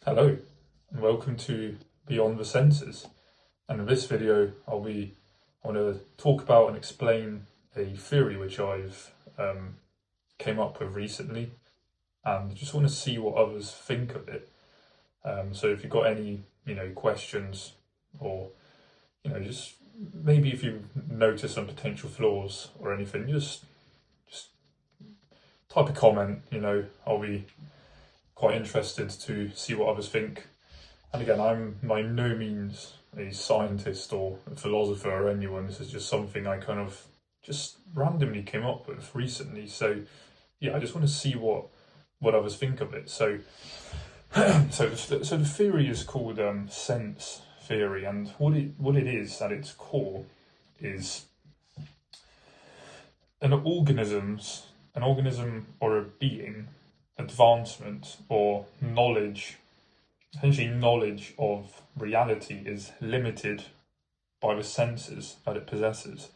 Hello and welcome to Beyond the Senses. And in this video I want to talk about and explain a theory which I've came up with recently, and just want to see what others think of it. So if you've got any questions, or just maybe if you notice some potential flaws or anything, just type a comment. I'll be quite interested to see what others think. And again, I'm by no means a scientist or a philosopher or anyone. This is just something I kind of just randomly came up with recently. So yeah, I just want to see what others think of it. So so the theory is called sense theory, and what it is at its core is an organism or a being advancement or knowledge. Essentially, knowledge of reality is limited by the senses that it possesses.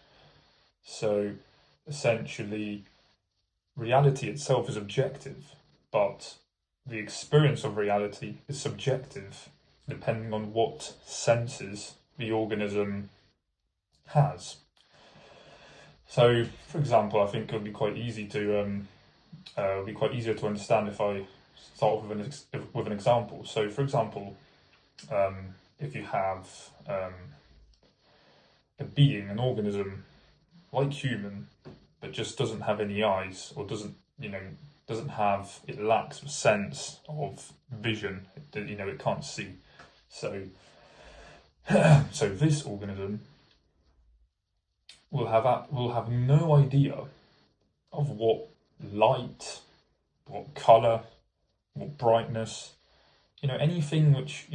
So essentially, reality itself is objective, but the experience of reality is subjective, depending on what senses the organism has. So, for example, I think it would be quite easy to easier to understand if I start with an example. So, for example, if you have a being, an organism like human, but just doesn't have any eyes, or it lacks a sense of vision. It can't see. So, so this organism will have no idea of what light, what color, what brightness, anything which,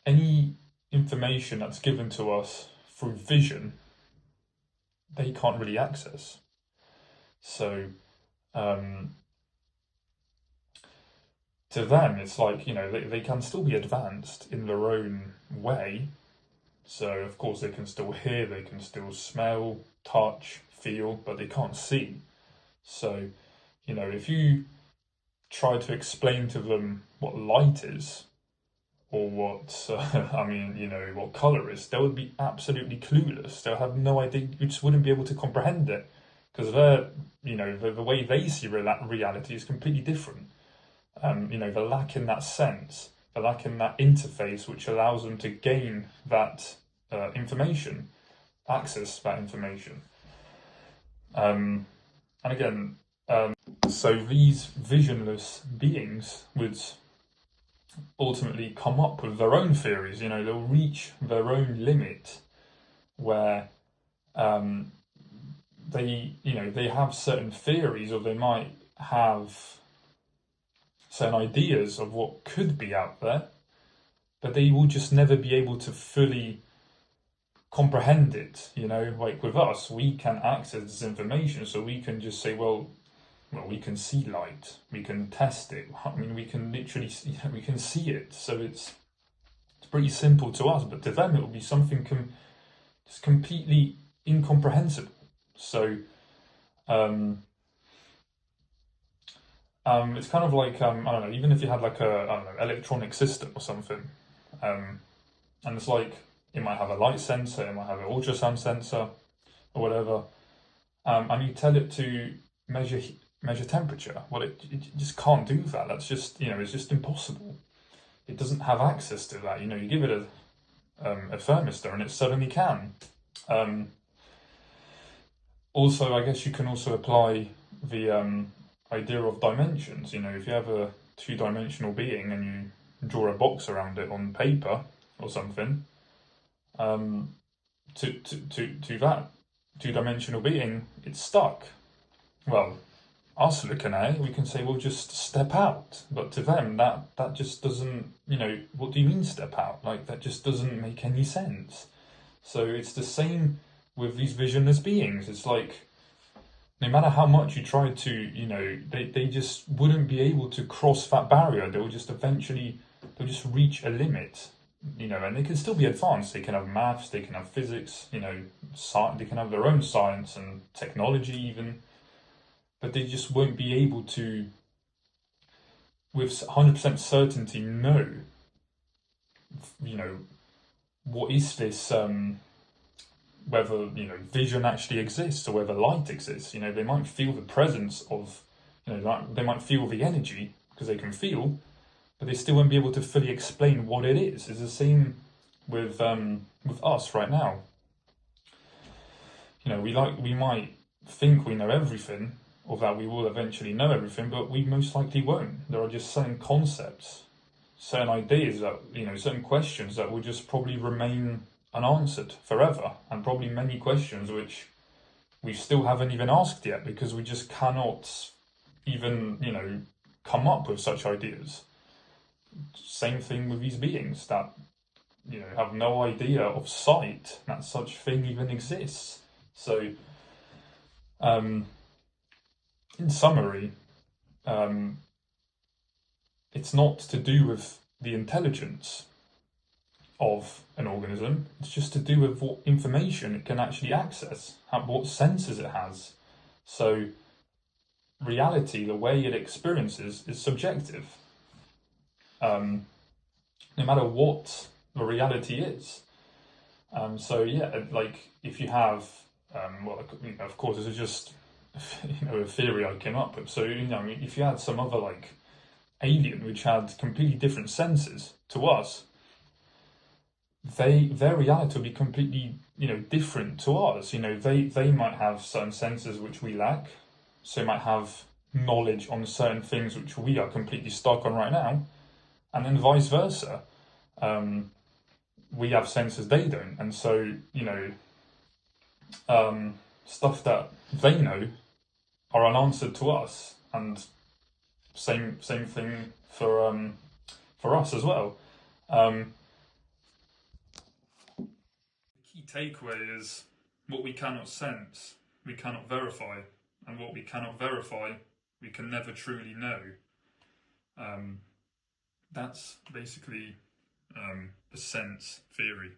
any information that's given to us through vision, they can't really access. So, to them, it's like, they can still be advanced in their own way. So, of course, they can still hear, they can still smell, touch, feel, but they can't see. So, if you try to explain to them what light is, or what, what colour is, they would be absolutely clueless. They'll have no idea, you just wouldn't be able to comprehend it, because the way they see reality is completely different. They're lacking that sense, they're lacking that interface which allows them to gain that information, access that information. And again, so these visionless beings would ultimately come up with their own theories. They'll reach their own limit where they have certain theories, or they might have certain ideas of what could be out there, but they will just never be able to fully comprehend it. Like with us, we can access this information, so we can just say, well, we can see light, we can test it. We can literally see, we can see it. So it's pretty simple to us, but to them it will be something just completely incomprehensible. So it's kind of like I don't know, even if you had like electronic system or something, and it's like it might have a light sensor, it might have an ultrasound sensor, or whatever, and you tell it to measure temperature. Well, it just can't do that. That's just it's just impossible. It doesn't have access to that. You give it a thermistor, and it suddenly can. Also, I guess you can also apply the idea of dimensions. If you have a two-dimensional being and you draw a box around it on paper or something, to that two-dimensional being, it's stuck. Well, us looking at it, we can say, well, just step out. But to them, that just doesn't, what do you mean step out? Like, that just doesn't make any sense. So it's the same with these visionless beings. It's like, no matter how much you try to, they just wouldn't be able to cross that barrier. They'll just reach a limit, and they can still be advanced. They can have maths, they can have physics, they can have their own science and technology even, but they just won't be able to with 100% certainty know, what is this, whether, vision actually exists or whether light exists. They might feel the presence of, they might feel the energy because they can feel, but they still won't be able to fully explain what it is. It's the same with us right now. We might think we know everything, or that we will eventually know everything, but we most likely won't. There are just certain concepts, certain ideas that, certain questions that will just probably remain unanswered forever, and probably many questions which we still haven't even asked yet because we just cannot even, come up with such ideas. Same thing with these beings that, have no idea of sight, that such thing even exists. So, in summary, it's not to do with the intelligence of an organism, it's just to do with what information it can actually access, what senses it has. So, reality, the way it experiences, is subjective. No matter what the reality is. So yeah, like if you have, of course, this is just a theory I came up with. So if you had some other like alien which had completely different senses to us, their reality would be completely different to ours. They might have certain senses which we lack, so they might have knowledge on certain things which we are completely stuck on right now, and then vice versa. We have senses they don't, and so stuff that they know are unanswered to us, and same thing for us as well. The key takeaway is what we cannot sense, we cannot verify, and what we cannot verify, we can never truly know. That's basically the sense theory.